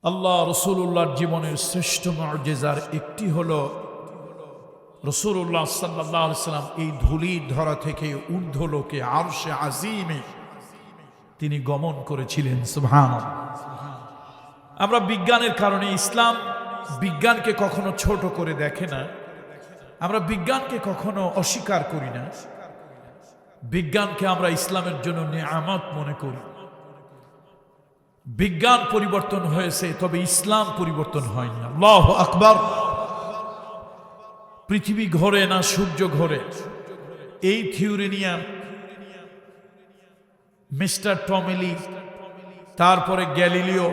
আল্লাহ রসুল্লাহর জীবনের শ্রেষ্ঠ মুজিজার একটি হলো রসুল্লাহ সাল্লাল্লাহু আলাইহি সাল্লাম এই ধূলির ধরা থেকে ঊর্ধ্বলোকে আরশে আজিমে তিনি গমন করেছিলেন। সুবহানাল্লাহ। আমরা বিজ্ঞানের কারণে, ইসলাম বিজ্ঞানকে কখনো ছোট করে দেখে না, আমরা বিজ্ঞানকে কখনো অস্বীকার করি না, বিজ্ঞানকে আমরা ইসলামের জন্য নিয়ামত মনে করি। বিজ্ঞান পরিবর্তন হয়েছে, তবে ইসলাম পরিবর্তন হয়নি। আল্লাহু আকবার। পৃথিবী ঘোরে না সূর্য ঘোরে, এই থিওরি নিয়ে মিস্টার টমেলি, তারপরে গ্যালিলিও,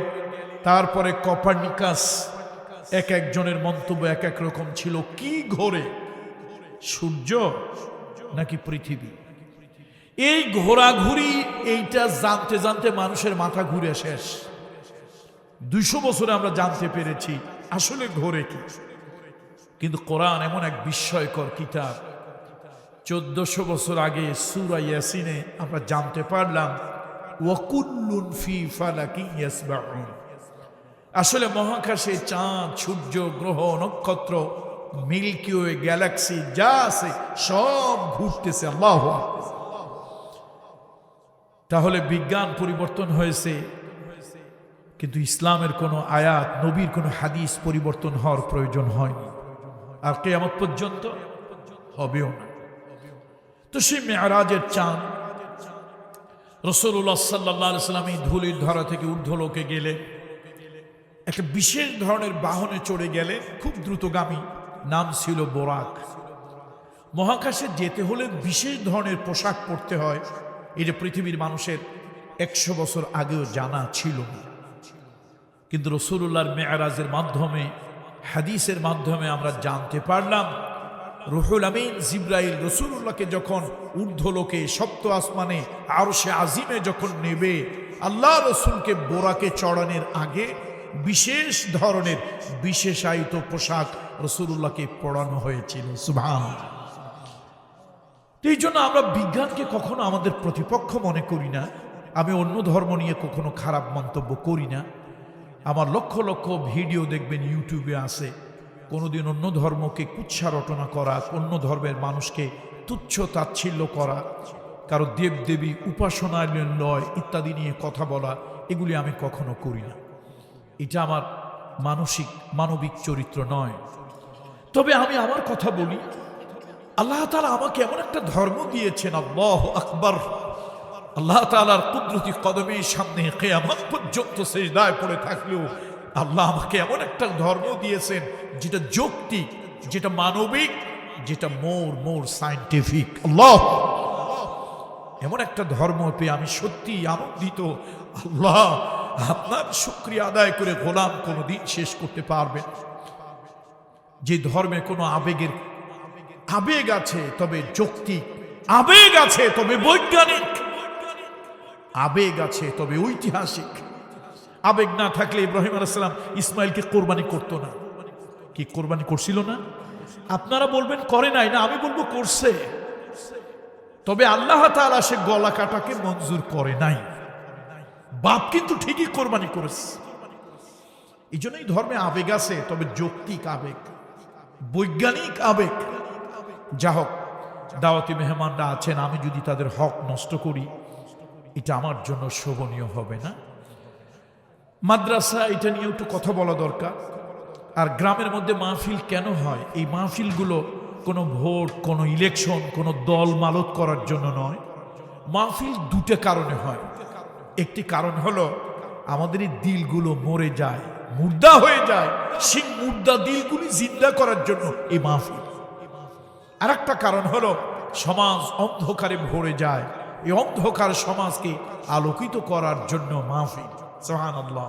তারপরে কোপারনিকাস, এক একজনের মন্তব্য এক এক রকম ছিল। কি ঘোরে, সূর্য নাকি পৃথিবী? এই ঘোরাঘুরি, এইটা জানতে জানতে মানুষের মাথা ঘুরে শেষ। 200 বছরে আমরা জানতে পেরেছি আসলে ঘোরে কি। কিন্তু কোরআন এমন এক বিস্ময়কর কিতাব, 1400 বছর আগে সূরা ইয়াসিনে আমরা জানতে পারলাম ওয়াকুল্লুন ফি ফালাকিন ইয়াসবাহুন। আসলে মহাকাশে চাঁদ, সূর্য, গ্রহ, নক্ষত্র, মিল্কি ওয়ে, গ্যালাক্সি যা আছে সব ঘুরতেছে। আল্লাহু আকবার। তাহলে বিজ্ঞান পরিবর্তন হয়েছে, কিন্তু ইসলামের কোনো আয়াত, নবীর কোনো হাদিস পরিবর্তন হওয়ার প্রয়োজন হয়নি, আর কিয়ামত পর্যন্ত হবেও না। তো সেই মেরাজের চাঁদ রাসূলুল্লাহ সাল্লাল্লাহু আলাইহি ওয়াসাল্লাম এই ধূলির ধরা থেকে ঊর্ধ্বলোকে গেলে একটা বিশেষ ধরনের বাহনে চড়ে গেলে, খুব দ্রুতগামী, নাম ছিল বোরাক। মহাকাশে যেতে হলে বিশেষ ধরনের পোশাক পরতে হয়, এটা পৃথিবীর মানুষের 100 বছর আগেও জানা ছিল না। কিন্তু রাসূলুল্লাহর মেরাজের মাধ্যমে, হাদিসের মাধ্যমে আমরা জানতে পারলাম রুহুল আমিন জিবরাইল রাসূলুল্লাহকে যখন ঊর্ধ্বলোকে সপ্ত আসমানে আরশে আজিমে যখন নেবে, আল্লাহ রসুলকে বোরাকে চড়ানোর আগে বিশেষ ধরনের বিশেষায়িত পোশাক রাসূলুল্লাহকে পরানো হয়েছিল। সুবহানাল্লাহ। এই জন্য আমরা বিজ্ঞানকে কখনো আমাদের প্রতিপক্ষ মনে করি না। আমি অন্য ধর্ম নিয়ে কখনো খারাপ মন্তব্য করি না। আমার লক্ষ লক্ষ ভিডিও দেখবেন ইউটিউবে আছে, কোনোদিন অন্য ধর্মকে কুৎসা রটনা করা, অন্য ধর্মের মানুষকে তুচ্ছ তাচ্ছিল্য করা, কারো দেবদেবী উপাসনালয় ইত্যাদি নিয়ে কথা বলা, এগুলি আমি কখনো করি না। এটা আমার মানবিক চরিত্র নয়। তবে আমি আমার কথা বলি, আল্লাহ তাআলা আমাকে এমন একটা ধর্ম দিয়েছেন, আল্লাহু আকবার। আল্লাহ তাআলার কুদরতি কদমের সামনে কিয়ামত পর্যন্ত সিজদায় পড়ে থাকলেও আল্লাহ আমাকে এমন একটা ধর্ম দিয়েছেন যেটা যৌক্তিক, যেটা মানবিক, যেটা মোর সায়েন্টিফিক। আল্লাহ, এমন একটা ধর্ম পেয়ে আমি সত্যি আনন্দিত। আল্লাহ, আপনার শুকরিয়া আদায় করে গোলাম কোনোদিন শেষ করতে পারবেন। যে ধর্মে কোনো আবেগ আছে তবে যৌক্তিক, আবেগ আছে তবে বৈজ্ঞানিক, আবেগ আছে তবে ঐতিহাসিক। আবেগ না থাকলে ইব্রাহিম আলাইহিস সালাম ইসমাইলকে কোরবানি করতো না। কি কোরবানি করছিল না? আপনারা বলবেন করে নাই, না আমি বলবো করছে। তবে আল্লাহ তাআলা সে গলা কাটাকে মঞ্জুর করে নাই। বাপ কিন্তু ঠিকই কোরবানি করেছে। এই জন্যই ধর্মে আবেগ আছে, তবে যৌক্তিক আবেগ, বৈজ্ঞানিক আবেগ। যা হোক, দাওয়াতি মেহমানরা আছেন, আমি যদি তাদের হক নষ্ট করি এটা আমার জন্য শোভনীয় হবে না। মাদ্রাসা, এটা নিয়ে একটু কথা বলা দরকার। আর গ্রামের মধ্যে মাহফিল কেন হয়? এই মাহফিলগুলো কোনো ভোট, কোনো ইলেকশন, কোনো দল মালত করার জন্য নয়। মাহফিল দুটো কারণে হয়। একটি কারণ হলো আমাদের এই দিলগুলো মরে যায়, মুর্দা হয়ে যায়, সেই মুর্দা দিলগুলি জিন্দা করার জন্য এই মাহফিল। আর একটা কারণ হলো সমাজ অন্ধকারে ভরে যায়, এই অন্ধকার সমাজকে আলোকিত করার জন্য মাহফিল। সুবহানাল্লাহ,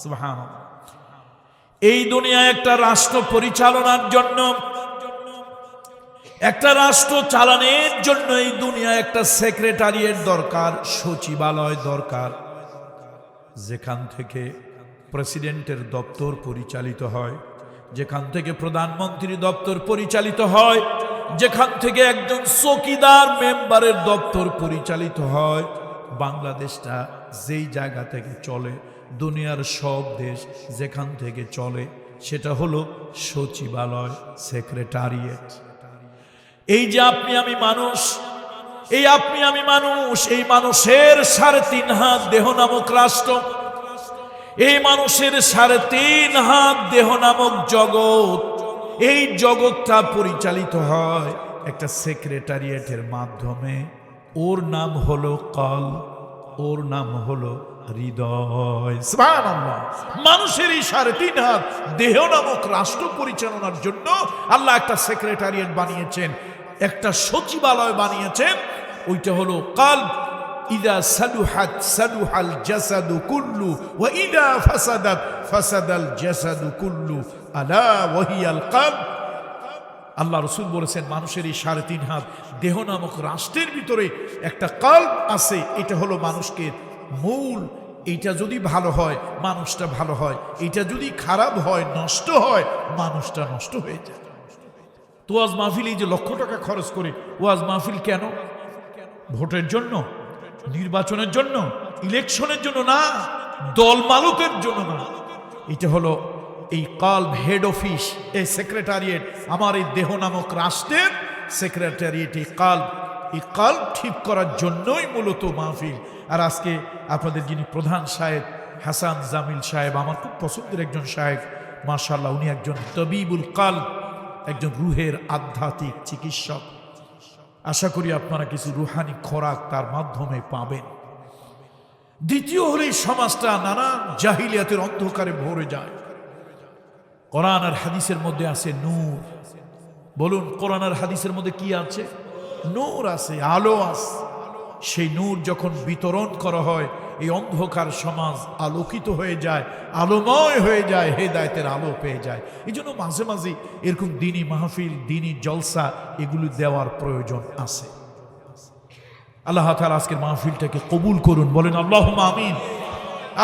সুবহানাল্লাহ। এই দুনিয়ায় একটা রাষ্ট্র পরিচালনার জন্য, একটা রাষ্ট্র চালানোর জন্য এই দুনিয়ায় একটা সেক্রেটারিয়েট দরকার, সচিবালয় দরকার, যেখান থেকে প্রেসিডেন্টের দপ্তর পরিচালিত হয়, যেখান থেকে প্রধানমন্ত্রী দপ্তর পরিচালিত হয়, যেখান থেকে একজন চৌকিদার মেম্বারের দপ্তর পরিচালিত হয়। বাংলাদেশটা যেই জায়গা থেকে চলে, দুনিয়ার সব দেশ যেখান থেকে চলে, সেটা হলো সচিবালয়, সেক্রেটারিয়েট। এই যে আপনি আমি মানুষ, এই আপনি আমি মানুষ, এই মানুষের 3.5 হাত দেহ নামক রাষ্ট্র, এই মানুষের 3.5 হাত দেহ নামক জগৎ, এই জগৎটা পরিচালিত হয় একটা সেক্রেটারিয়েটের মাধ্যমে। ওর নাম হলো কল, ওর নাম হলো হৃদয়। সুবহানাল্লাহ। মানুষের এই 3.5 হাত দেহ নামক রাষ্ট্র পরিচালনার জন্য আল্লাহ একটা সেক্রেটারিয়েট বানিয়েছেন, একটা সচিবালয় বানিয়েছেন। ওইটা হলো কলব। ইদা সালুহাত সালুহাল জাসাদু কুল্লু ওয়া ইদা ফাসাদাত ফাসাদাল জাসাদু কুল্লু আলা ওয়াহিয়াল কলব। আল্লাহ রাসূল বলেছেন মানুষের এই 3.5 হাত দেহ নামক রাষ্ট্রের ভিতরে একটা কলব আছে, এটা হলো মানুষকে মূল। এইটা যদি ভালো হয় মানুষটা ভালো হয়, এটা যদি খারাপ হয় নষ্ট হয় মানুষটা নষ্ট হয়ে যায়। তো ওয়াজ মাহফিল, এই যে লক্ষ টাকা খরচ করে ওয়াজ মাহফিল কেন? ভোটের জন্য, নির্বাচনের জন্য, ইলেকশনের জন্য না, দল মালতের জন্য না। এটা হলো এই কলব, হেড অফিস, এই সেক্রেটারিয়েট, আমার এই দেহ নামক রাষ্ট্রের সেক্রেটারিয়েট। এই কলব ঠিক করার জন্যই মূলত মাহফিল। আর আজকে আপনাদের যিনি প্রধান সাহেব হাসান জামিল সাহেব, আমার খুব পছন্দের একজন সাহেব, মাশাআল্লাহ, উনি একজন তবিবুল কলব, একজন রুহের আধ্যাত্মিক চিকিৎসক। আশা করি আপনারা কিছু রুহানি খোরাক তার মাধ্যমে পাবেন। দ্বিতীয় হলে এই সমাজটা নানান জাহিলিয়াতের অন্ধকারে ভরে যায়। কোরআন আর হাদিসের মধ্যে আছে নূর। বলুন, কোরআন আর হাদিসের মধ্যে কি আছে? নূর আছে, আলো আছে। সেই নূর যখন বিতরণ করা হয়, এই অন্ধকার সমাজ আলোকিত হয়ে যায়, আলোময় হয়ে যায়, হেদায়েতের আলো পেয়ে যায়। এই জন্য মাঝে মাঝে এরকম দিনী মাহফিল, দিনী জলসা এগুলো দেওয়ার প্রয়োজন আছে। আল্লাহ তাআলা আজকের মাহফিলটাকে কবুল করুন, বলেন আল্লাহুম্মা আমিন।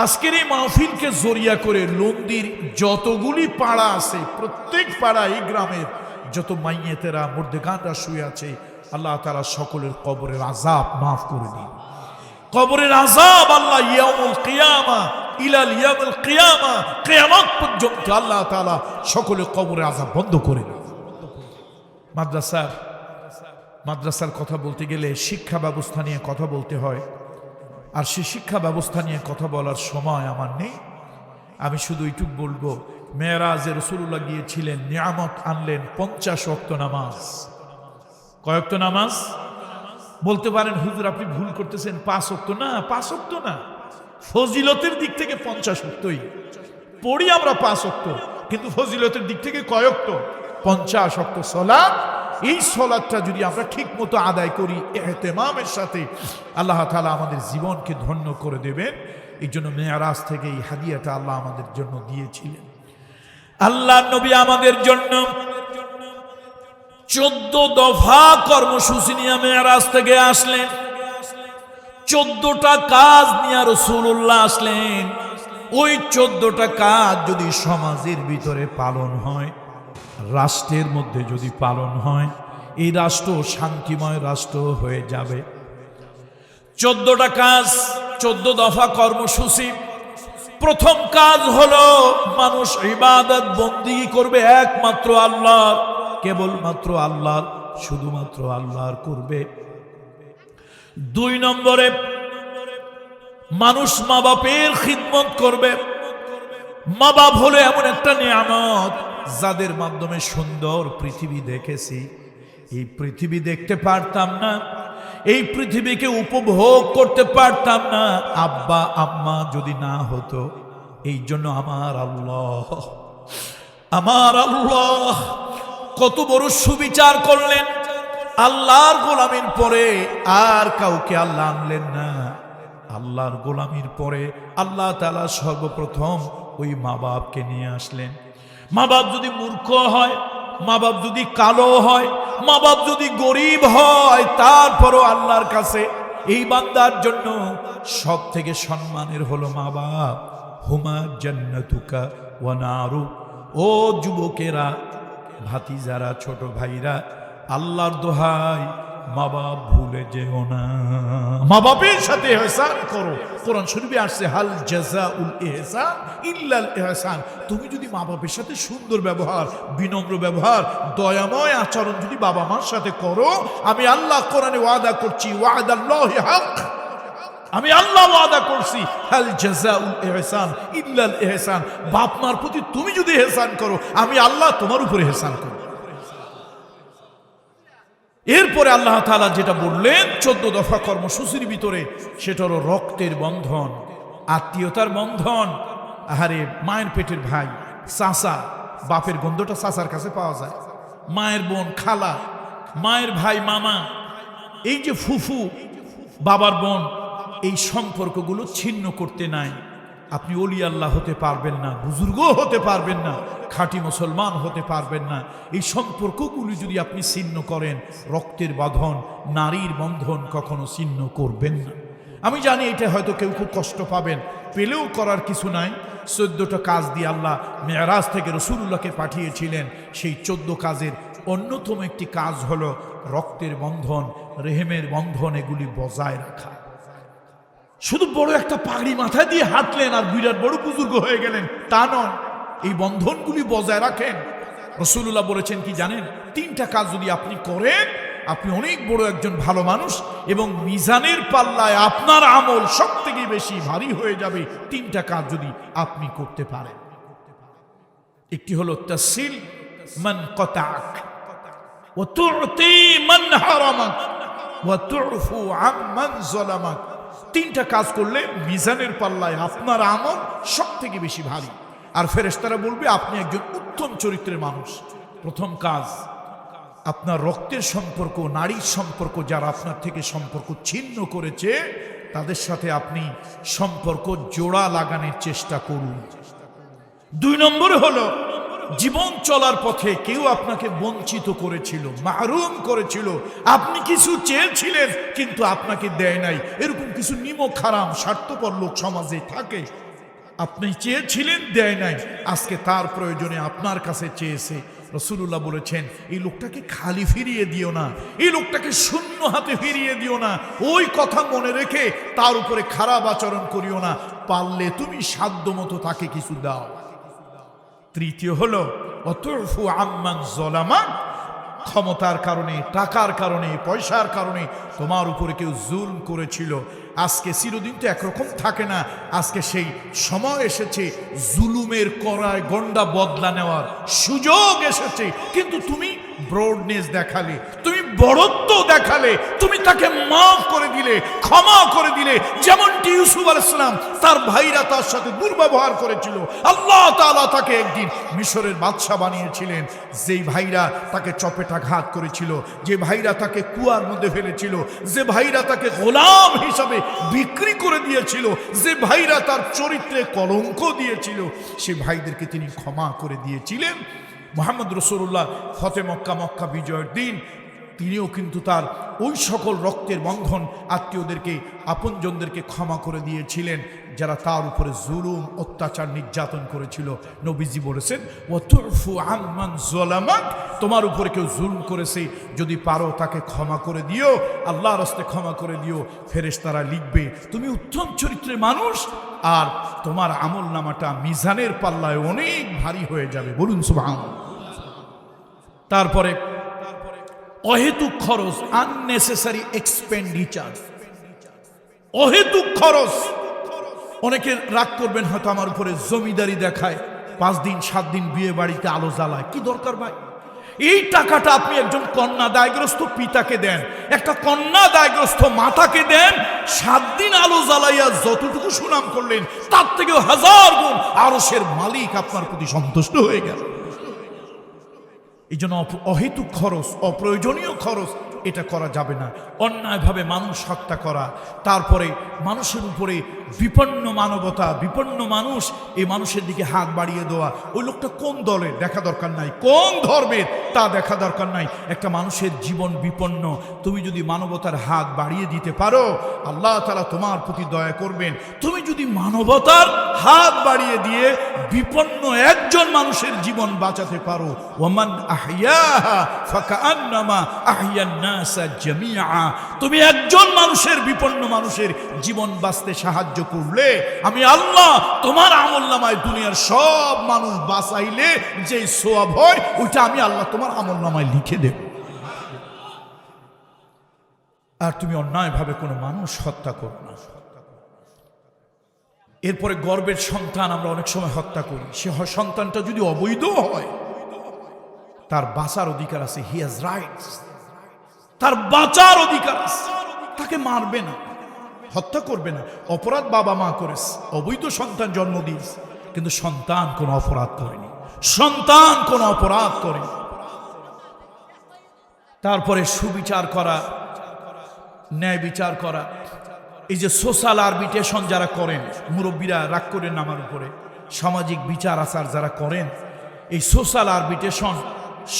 আজকের এই মাহফিলকে জরিয়া করে লন্দির যতগুলি পাড়া আছে, প্রত্যেক পাড়া, এই গ্রামের যত মাইয়েতেরা মুর্দেগানরা শুয়ে আছে, আল্লাহ তাআলা সকলের কবরের আযাব মাফ করে দিন। কবরের আযাব আল্লাহ ইয়াউমুল কিয়ামা ইলাল ইয়াউমুল কিয়ামা, কিয়ামত পর্যন্ত আল্লাহ তাআলা সকলের কবরের আযাব বন্ধ করে দিন। মাদ্রাসার কথা বলতে গেলে শিক্ষা ব্যবস্থা নিয়ে কথা বলতে হয়, আর সেই শিক্ষা ব্যবস্থা নিয়ে কথা বলার সময় আমার নেই। আমি শুধু এইটুক বলবো, মেরাজে রাসূলুল্লাহ গিয়েছিলেন, নিয়ামত আনলেন 50 ওয়াক্ত নামাজ। কয় ওয়াক্ত নামাজ? বলতে পারেন হুজুর আপনি ভুল করতেছেন, 5 ওয়াক্ত না, 5 ওয়াক্ত না, ফজিলতের দিক থেকে 50 ওয়াক্তই পড়ি আমরা, 5 ওয়াক্ত, কিন্তু ফজিলতের দিক থেকে কয় ওয়াক্ত? 50 ওয়াক্ত সালাত। এই সালাতটা যদি আমরা ঠিক মতো আদায় করি ইহতিমামের সাথে, আল্লাহ তাআলা আমাদের জীবনকে ধন্য করে দেবেন। এই জন্য মেরাজ থেকে এই হাদিয়াটা আল্লাহ আমাদের জন্য দিয়েছিলেন। আল্লাহ নবী আমাদের জন্য 14 দফা কর্মসূচি নিয়ে মেরাজ থেকে আসলেন। 14টা কাজ নিয়ে রাসূলুল্লাহ আসলেন। ওই 14টা কাজ যদি সমাজের ভিতরে পালন হয়, রাষ্ট্রের মধ্যে যদি পালন হয়, এই রাষ্ট্র শান্তিময় রাষ্ট্র হয়ে যাবে। 14টা কাজ, 14 দফা কর্মসূচি। প্রথম কাজ হলো মানুষ ইবাদত বন্দেগী করবে একমাত্র আল্লাহর, কেবলমাত্র আল্লাহর, শুধুমাত্র আল্লাহর করবে। 2 নম্বরে মানুষ মা বাপের খিদমত করবে। মা বাপ হলো এমন একটা নিয়ামত যাদের মাধ্যমে সুন্দর পৃথিবী দেখেছি। এই পৃথিবী দেখতে পারতাম না, এই পৃথিবীকে উপভোগ করতে পারতাম না আব্বা আম্মা যদি না হতো। এই জন্য আমার আল্লাহ কত বড় সুবিচার করলেন। আল্লাহর গোলামির পরে আর কাউকে আল্লাহ আনলেন না। আল্লাহর গোলামির পরে আল্লাহ তাআলা সর্বপ্রথম ওই মা বাপকে নিয়ে আসলেন। মা বাপ যদি মূর্খ হয়, মা বাপ যদি কালো হয়, মা বাপ যদি গরিব হয়, তারপরও আল্লাহর কাছে এই বান্দার জন্য সব থেকে সম্মানের হলো মা বাপ। হুমা জান্নাতুকা ওয়া নারু। ও যুবকেরা, ভাতিজারা, ছোট ভাইরা, আল্লাহর দোহাই মা বাপ ভুলে যেও না, মা বাপের সাথে ইহসান করো। কোরআন শরীফে আসছে হাল জাযাউল ইহসান ইল্লাল ইহসান। তুমি যদি মা বাপের সাথে সুন্দর ব্যবহার, বিনম্র ব্যবহার, দয়াময় আচরণ যদি বাবা মার সাথে করো, আমি আল্লাহ কোরআনে ওয়াদা করছি, ওয়াদাল্লাহি হক, আমি আল্লাহ ওয়াদা করছি, হাল জাযাউল ইহসান ইল্লাল ইহসান। বাপ মার প্রতি তুমি যদি ইহসান করো, আমি আল্লাহ তোমার উপরে ইহসান করব। এরপরে আল্লাহ তাআলা যেটা বললেন 14 দফা কর্মসূচির ভিতরে, সেটা হলো রক্তের বন্ধন, আত্মীয়তার বন্ধন। আহারে মায়ের পেটের ভাই, চাচা, বাপের গন্ধটা চাচার কাছে পাওয়া যায়, মায়ের বোন খালা, মায়ের ভাই মামা, এই যে ফুফু, বাবার বোন, এই সম্পর্কগুলো ছিন্ন করতে নাই আপনি ওলি আল্লাহ হতে পারবেন না, বুজুর্গ হতে পারবেন না, খাঁটি মুসলমান হতে পারবেন না। এই সম্পর্কগুলি যদি আপনি ছিন্ন করেন, রক্তের বাঁধন, নারীর বন্ধন কখনো ছিন্ন করবেন না। আমি জানি এটা হয়তো কেউ খুব কষ্ট পাবেন, পেলেও করার কিছু নাই। 14টা কাজ দিয়ে আল্লাহ মেরাজ থেকে রাসূলুল্লাহকে পাঠিয়েছিলেন। সেই 14 কাজের অন্যতম একটি কাজ হলো রক্তের বন্ধন, রেহেমের বন্ধন, এগুলি বজায় রাখা। শুধু বড় একটা পাগড়ি মাথায় দিয়ে হাঁটলেন আর বিরাট বড় বুজুর্গ হয়ে গেলেন, তা নয়। এই বন্ধনগুলি বজায় রাখেন। রাসূলুল্লাহ বলেছেন কি জানেন? 3টা কাজ যদি আপনি করেন, আপনি অনেক বড় একজন ভালো মানুষ, এবং মিজানের পাল্লায় আপনার আমল সব থেকে বেশি ভারী হয়ে যাবে 3টা কাজ যদি আপনি করতে পারেন। একটি হলো তাসিল মান কাতাক, ওয়া তু'তি মান হারামাক, ওয়া তু'ফু আম্মান যালামাক। 3টা কাজ করলে মিজানের পাল্লায় আপনার আমল সব থেকে বেশি ভারী, আর ফেরেশতারা বলবে আপনি একজন উত্তম চরিত্রের মানুষ। প্রথম কাজ, আপনার রক্তের সম্পর্ক, নারীর সম্পর্ক, যারা আপনার থেকে সম্পর্ক ছিন্ন করেছে, তাদের সাথে আপনি সম্পর্ক জোড়া লাগানোর চেষ্টা করুন। 2 নম্বরে হলো, জীবন চলার পথে কেউ আপনাকে বঞ্চিত করেছিল, মাহরুম করেছিল, আপনি কিছু চেয়েছিলেন কিন্তু আপনাকে দেয় নাই, এরকম কিছু নিমক হারাম স্বার্থপর লোক সমাজে থাকে। আপনি চেয়েছিলেন, দেয় নাই, আজকে তার প্রয়োজনে আপনার কাছে চেয়েছে। রাসূলুল্লাহ বলেছেন, এই লোকটাকে খালি ফিরিয়ে দিও না, এই লোকটাকে শূন্য হাতে ফিরিয়ে দিও না। ওই কথা মনে রেখে তার উপরে খারাপ আচরণ করিও না, পারলে তুমি সাধ্যমতো তাকে কিছু দাও। 3য় হলো অতুফু আম্মান যালামাক। ক্ষমতার কারণে, টাকার কারণে, পয়সার কারণে তোমার উপরে কেউ জুলম করেছিল, আজকে চিরদিন তো একরকম থাকে না, আজকে সেই সময় এসেছে জুলুমের করায় গন্ডা বদলা নেওয়ার সুযোগ এসেছে। কিন্তু তুমি ব্রডনেস দেখালে, তুমি বড়ত্ব দেখালে, তুমি তাকে মাফ করে দিলে, ক্ষমা করে দিলে। যেমনটি ইউসুফ আলাইহিস সালাম, তার ভাইরা তার সাথে দুর্ব্যবহার করেছিল, আল্লাহ তাআলা তাকে একদিন মিশরের বাদশা বানিয়েছিলেন। যেই ভাইরা তাকে চপেটাঘাত করেছিল, যে ভাইরা তাকে কুয়ার মধ্যে ফেলেছিল, যে ভাইরা তাকে গোলাম হিসাবে বিক্রি করে দিয়েছিল, যে ভাইরা তার চরিত্রে কলঙ্ক দিয়েছিল, সে ভাইদেরকে তিনি ক্ষমা করে দিয়েছিলেন। মুহাম্মদ রাসূলুল্লাহ ফতে মক্কা, মক্কা বিজয়ের দিন তিনিও কিন্তু তার ওই সকল রক্তের বন্ধন আত্মীয়দেরকে, আপনজনদেরকে ক্ষমা করে দিয়েছিলেন যারা তার উপরে জুলুম, অত্যাচার, নির্যাতন করেছিল। নবীজি বলেছেন, ওয়াতুফু আম্মান যালামাক, তোমার উপরে কেউ জুলুম করেছে, যদি পারো তাকে ক্ষমা করে দিও, আল্লাহর রাস্তে ক্ষমা করে দিও। ফেরেশতারা লিখবে তুমি উত্তম চরিত্রের মানুষ, আর তোমার আমল নামাটা মিজানের পাল্লায় অনেক ভারী হয়ে যাবে। বলুন সুবহানাল্লাহ। তারপরে অহেতুক খরচ, আননেসেসারি এক্সপেন্ডিচার, অহেতুক খরচ। অনেকে রাগ করবেন হয়তো আমার উপরে, জমিদারি দেখায়, 5 দিন 7 দিন বিয়ে বাড়িতে আলো জ্বালায়, কি দরকার ভাই? এই টাকাটা আপনি একজন কন্যা দায়গ্রস্ত পিতাকে দেন, একটা কন্যা দায়গ্রস্ত মাতাকে দেন, 7 দিন আলো জ্বালাইয়া যতটুকু সুনাম করলেন, তার থেকেও 1000 গুণ আরশের মালিক আপনার প্রতি সন্তুষ্ট হয়ে গেল। এই জন্য অহেতুক খরচ, অপ্রয়োজনীয় খরচ, এটা করা যাবে না। অন্যায়ভাবে মানুষ হত্যা করা, তারপরে মানুষের উপরে বিপন্ন মানবতা, বিপন্ন মানুষ, এই মানুষের দিকে হাত বাড়িয়ে দেওয়া, ওই লোকটা কোন দলের দেখা দরকার নাই, কোন ধর্মের, তা দেখা দরকার নাই। একটা মানুষের জীবন বিপন্ন, তুমি যদি মানবতার হাত বাড়িয়ে দিতে পারো, আল্লাহ তাআলা তোমার প্রতি দয়া করবেন। তুমি যদি মানবতার হাত বাড়িয়ে দিয়ে বিপন্ন একজন মানুষের জীবন বাঁচাতে পারো, ওয়ামান আহইয়াহা ফাকান্নামা আহইয়ান নাসা জামিআ, তুমি একজন মানুষের, বিপন্ন মানুষের জীবন বাঁচতে সাহায্য করলে, আমি আল্লাহ তোমার আমলনামায় দুনিয়ার সব মানুষ বাঁচাইলে যে সওয়াব হয়, ওইটা আমি আল্লাহ তোমার আমলনামায় লিখে দেব। আর তুমি অন্যায়ভাবে কোনো মানুষ হত্যা করো না। এরপরে গর্বের সন্তান আমরা অনেক সময় হত্যা করি। সে সন্তানটা যদি অবৈধ হয়, তার বাঁচার অধিকার আছে। হি হ্যাজ রাইটস, তার বাঁচার অধিকার আছে। তাকে মারবে না, হত্যা করবে না। অপরাধ বাবা মা করেছে, অবৈধ সন্তান জন্ম দিয়েছে, কিন্তু সন্তান কোনো অপরাধ করেনি, সন্তান কোনো অপরাধ করেনি। তারপরে সুবিচার করা, ন্যায় বিচার করা। এই যে সোশ্যাল আরবিটেশন যারা করেন, মুরব্বীরা রাগ করেন আমার উপরে, সামাজিক বিচার আচার যারা করেন, এই সোশ্যাল আরবিটেশন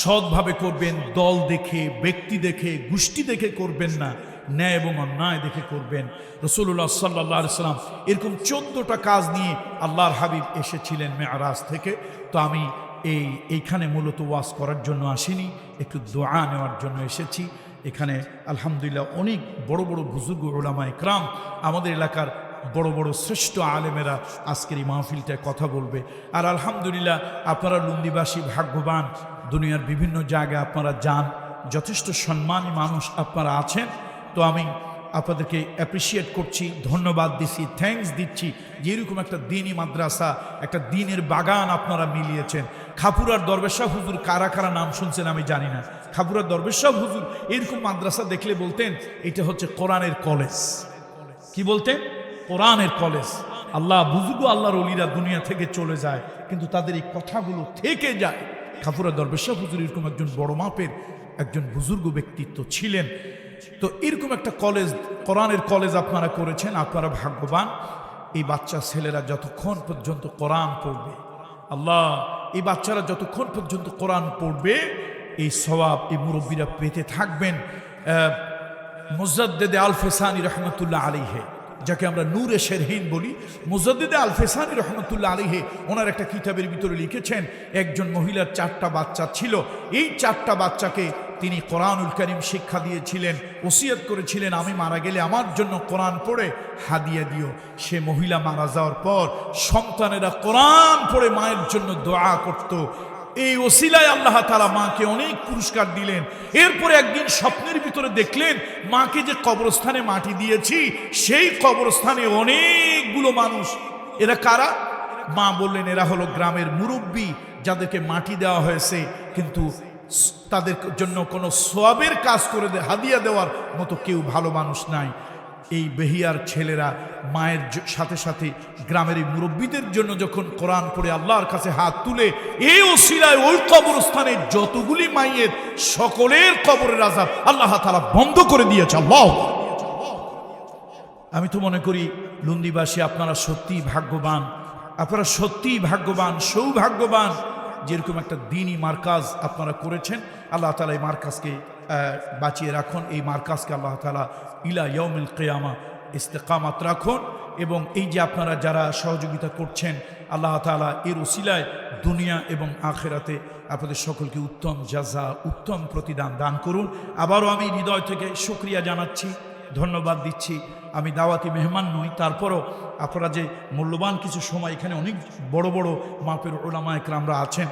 সৎভাবে করবেন, দল দেখে, ব্যক্তি দেখে, গোষ্ঠী দেখে করবেন না, ন্যায় এবং অন্যায় দেখে করবেন। রাসূলুল্লাহ সাল্লাল্লাহু আলাইহি ওয়াসাল্লাম এরকম 14টা কাজ নিয়ে আল্লাহর হাবিব এসেছিলেন মেরাজ থেকে। তো আমি এইখানে মূলত ওয়াজ করার জন্য আসিনি, একটু দোয়া নেওয়ার জন্য এসেছি। এখানে আলহামদুলিল্লাহ অনেক বড় বড় বুজুর্গ উলামা ইকরাম, আমাদের এলাকার বড় বড় শ্রেষ্ঠ আলেমেরা আজকের এই মাহফিলটায় কথা বলবে। আর আলহামদুলিল্লাহ আপনারা লুন্দিবাসী ভাগ্যবান, দুনিয়ার বিভিন্ন জায়গায় আপনারা যান, যথেষ্ট সম্মানী মানুষ আপনারা আছেন। তো আমি আপনাদেরকে অ্যাপ্রিসিয়েট করছি, ধন্যবাদ দিচ্ছি, থ্যাঙ্কস দিচ্ছি যে এরকম একটা দিনই মাদ্রাসা, একটা দিনের বাগান আপনারা মিলিয়েছেন। খাপুরার দরবেশ সাহেব হুজুর, কারা কারা নাম শুনছেন আমি জানি না, খাপুরার দরবেশ সাহেব হুজুর এরকম মাদ্রাসা দেখলে বলতেন এটা হচ্ছে কোরআনের কলেজ। কি বলতেন? কোরআনের কলেজ। আল্লাহ বুজুর্গ, আল্লাহর ওলিরা দুনিয়া থেকে চলে যায়, কিন্তু তাদের এই কথাগুলো থেকে যায়। খাপুরা দরবেশ সাহেব হুজুর এরকম একজন বড় মাপের একজন বুজুর্গ ব্যক্তিত্ব ছিলেন। তো এরকম একটা কলেজ, কোরআনের কলেজ আপনারা করেছেন, আপনারা ভাগ্যবান। এই বাচ্চা ছেলেরা যতক্ষণ পর্যন্ত কোরআন পড়বে, আল্লাহ, এই বাচ্চারা যতক্ষণ পর্যন্ত কোরআন পড়বে, এই সওয়াব এই মুরব্বীরা পেতে থাকবেন। মুজাদ্দেদে আল ফেসানি রহমতুল্লাহ আলাইহি, যাকে আমরা নূরে শেরহিন বলি, মুজাদ্দেদে আল ফেসানি রহমতুল্লাহ আলাইহি ওনার একটা কিতাবের ভিতরে লিখেছেন, একজন মহিলার 4টা বাচ্চা ছিল। এই 4টা বাচ্চাকে তিনি কোরআনুল কারীম শিক্ষা দিয়েছিলেন, ওসিয়ত করেছিলেন, আমি মারা গেলে আমার জন্য কোরআন পড়ে হাদিয়া দিও। সে মহিলা মারা যাওয়ার পর সন্তানেরা কোরআন পড়ে মায়ের জন্য দোয়া করত। এই ওসিলায় আল্লাহ তাআলা মাকে অনেক পুরস্কার দিলেন। এরপরে একদিন স্বপ্নের ভিতরে দেখলেন, মাকে যে কবরস্থানে মাটি দিয়েছি, সেই কবরস্থানে অনেকগুলো মানুষ। এরা কারা? মা বললেন এরা হলো গ্রামের মুরব্বী, যাদেরকে মাটি দেওয়া হয়েছে, কিন্তু তাদের জন্য কোনো সওয়াবের কাজ করে হাদিয়া দেওয়ার মতো কেউ ভালো মানুষ নাই। এই বেহিয়ার ছেলেরা মায়ের সাথে সাথে গ্রামের এই মুরব্বীদের জন্য যখন কোরআন পড়ে আল্লাহর কাছে হাত তুলে, এই ওসিলায় ওই কবরস্থানে যতগুলি মায়ের সকলের কবরের আযাব আল্লাহ তাআলা বন্ধ করে দিয়েছে। আল্লাহ, আমি তো মনে করি লুন্দিবাসী আপনারা সত্যিই ভাগ্যবান, আপনারা সত্যিই ভাগ্যবান, সৌভাগ্যবান যেরকম একটা দ্বীনি মার্কাজ আপনারা করেছেন। আল্লাহ তাআলা এই মার্কাজকে বাঁচিয়ে রাখুন, এই মার্কাজকে আল্লাহ তাআলা ইলা ইয়াউমিল কিয়ামা ইস্তেকামাত রাখুন। এবং এই যে আপনারা যারা সহযোগিতা করছেন, আল্লাহ তাআলা এর ওসিলায় দুনিয়া এবং আখিরাতে আপনাদের সকলকে উত্তম জাযা, উত্তম প্রতিদান দান করুন। আবারও আমি হৃদয় থেকে শুকরিয়া জানাচ্ছি, ধন্যবাদ দিচ্ছি। আমি দাওয়াতি মেহমান নই, তারপরও আপনারা যে মূল্যবান কিছু সময়, এখানে অনেক বড় বড় মাপের উলামা ইকরামরা আছেন,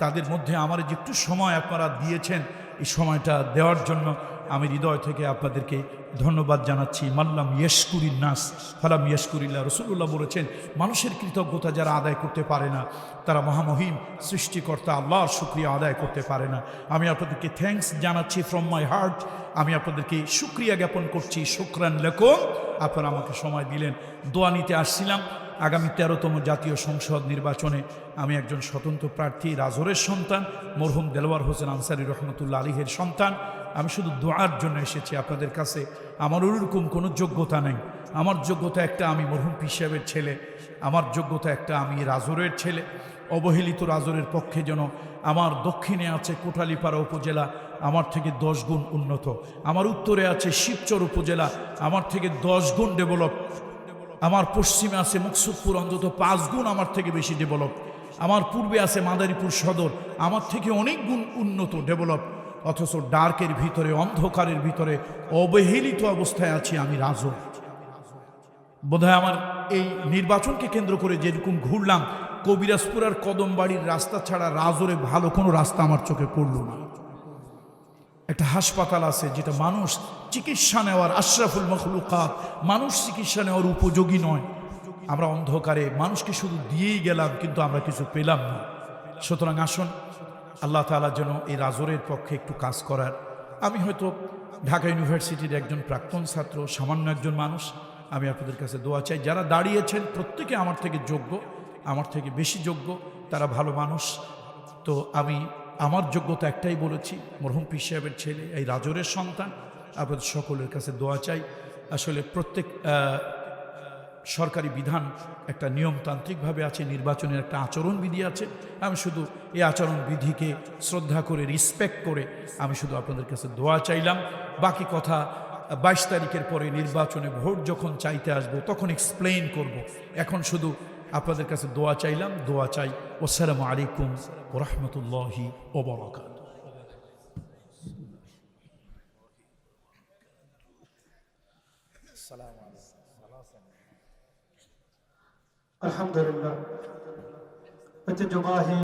তাদের মধ্যে আমার যে একটু সময় আপনারা দিয়েছেন, এই সময়টা দেওয়ার জন্য আমি হৃদয় থেকে আপনাদেরকে ধন্যবাদ জানাচ্ছি। মাল্লাম ইয়শকুরিন নাস ফালাম ইয়শকুরিল্লাহ। রাসূলুল্লাহ বলেছেন, মানুষের কৃতজ্ঞতা যারা আদায় করতে পারে না, তারা মহামহিম সৃষ্টিকর্তা আল্লাহর শুকরিয়া আদায় করতে পারে না। আমি আপনাদেরকে থ্যাঙ্কস জানাচ্ছি ফ্রম মাই হার্ট। আমি আপনাদেরকে শুকরিয়া জ্ঞাপন করছি। শুকরান লাকুম, আপনারা আমাকে সময় দিলেন। দোয়া নিতে আসছিলাম। আগামী 13তম জাতীয় সংসদ নির্বাচনে আমি একজন স্বতন্ত্র প্রার্থী, রাজরের সন্তান, মরহুম দেলওয়ার হোসেন আনসারী রহমতুল্লাহ আলাইহির সন্তান। আমি শুধু দোয়ার জন্য এসেছি আপনাদের কাছে। আমার ওরকম কোনো যোগ্যতা নেই, আমার যোগ্যতা একটা, আমি মরহুম পীর সাহেবের ছেলে, আমার যোগ্যতা একটা, আমি রাজৌরের ছেলে। অবহেলিত রাজৌরের পক্ষে যেন আমার দক্ষিণে আছে কোটালীপাড়া উপজেলা, আমার থেকে 10 গুণ উন্নত। আমার উত্তরে আছে শিবচর উপজেলা, আমার থেকে 10 গুণ ডেভেলপ। আমার পশ্চিমে আছে মুকসুদপুর, অন্তত 5 গুণ আমার থেকে বেশি ডেভেলপ। আমার পূর্বে আছে মাদারীপুর সদর, আমার থেকে অনেক গুণ উন্নত ডেভেলপ। অথচ ডার্কের ভিতরে, অন্ধকারের ভিতরে অবহেলিত অবস্থায় আছি আমি রাজৌ। বোধহয় আমার এই নির্বাচনকে কেন্দ্র করে যেরকম ঘুরলাম, কবিরাজপুর আর কদমবাড়ির রাস্তা ছাড়া রাজৌরে ভালো কোনো রাস্তা আমার চোখে পড়ল না। একটা হাসপাতাল আছে যেটা মানুষ চিকিৎসা নেওয়ার, আশরাফুল মখলুকাত, মানুষ চিকিৎসা নেওয়ার উপযোগী নয়। আমরা অন্ধকারে মানুষকে শুধু দিয়েই গেলাম, কিন্তু আমরা কিছু পেলাম না। সুতরাং আসুন আল্লাহ তাআলা যেন এই রাজৌরের পক্ষে একটু কাজ করার। আমি হয়তো ঢাকা ইউনিভার্সিটির একজন প্রাক্তন ছাত্র, সামান্য একজন মানুষ। আমি আপনাদের কাছে দোয়া চাই, যারা দাঁড়িয়েছেন প্রত্যেকে আমার থেকে যোগ্য, আমার থেকে বেশি যোগ্য, তারা ভালো মানুষ। তো আমি আমার যোগ্যতা একটাই বলেছি, মরহুম পীর সাহেবের ছেলে, এই রাজৌরের সন্তান। আপনাদের সকলের কাছে দোয়া চাই। আসলে প্রত্যেক সরকারি বিধান একটা নিয়মতান্ত্রিকভাবে আছে, নির্বাচনের একটা আচরণবিধি আছে। আমি শুধু এই আচরণবিধিকে শ্রদ্ধা করে, রিসপেক্ট করে আমি শুধু আপনাদের কাছে দোয়া চাইলাম। বাকি কথা 22 তারিখের পরে নির্বাচনে ভোট যখন চাইতে আসবো তখন এক্সপ্লেইন করব। এখন শুধু আপনাদের কাছে দোয়া চাইলাম, দোয়া চাই। আসসালামু আলাইকুম ওয়া রাহমাতুল্লাহি ওয়া বারাকাতুহু। আলহামদুলিল্লাহ ঐতিহ্যবাহী